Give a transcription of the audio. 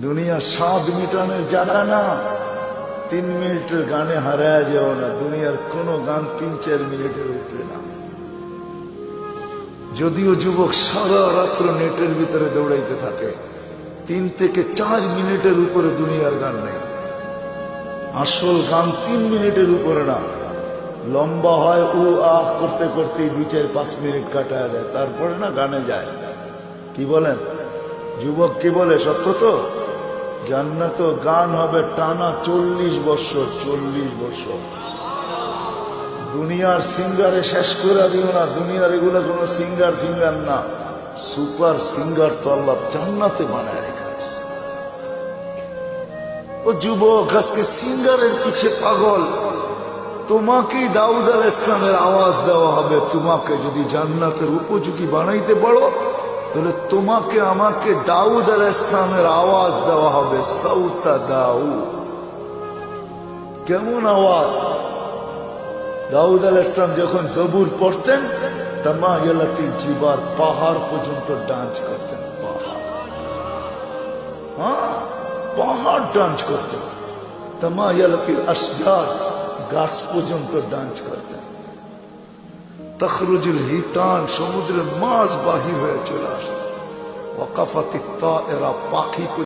দুনিয়া স্বাদ মিটানোর জায়গা না। 3 মিনিটের গানে হারায় যাও না। দুনিয়ার কোন গান 3-4 মিনিটের উপরে না। যদিও যুবক সারা রাত্র নেটের ভিতরে দৌড়াইতে থাকে, 3 থেকে 4 মিনিটের উপরে দুনিয়ার গান নেই। আসল গান 3 মিনিটের উপরে না। লম্বা হয় ও আহ করতে করতে 2-4-5 মিনিট কাটায় দেয়, তারপরে না গানে যায়। কি বলেন যুবক? কি বলে? সত্য তো। জান্নাত গান হবে টানা 40 বছর। 40 বছর। দুনিয়ার সিঙ্গারে শেষ করে দিও না। দুনিয়ার এগুলো কোনো সিঙ্গার ফিঙ্গার না, সুপার সিঙ্গার তো আল্লাহ জান্নাতে বানায় রেখেছে। ও যুবক, আজকে সিঙ্গারের পিছে পাগল। তোমাকেই দাউদ আলাইহিস সালামের আওয়াজ দেওয়া হবে। তোমাকে যদি জান্নাতের উপযোগী বানাইতে পারো, তাহলে তোমাকে আমাকে দাউদ আলাইহিস সালামের আওয়াজ দেওয়া হবে। সাউতা দাউদ। কেমন আওয়াজ? দাউদ আলাইহিস সালাম যখন জবুর পড়তেন, তামায়ালাতিল জিবাল, পাহাড় পর্যন্ত ডান্স করতেন। পাহাড় ডান্স করতেন। তামায়ালাতিল আশজার, গাছ পর্যন্ত ডান্স করতেন। তখরুজুল হিতান, সমুদ্রের মাছ বাহির হয়ে চলে আসত। ওয়াকাফাতিত তায়েরা, পাখি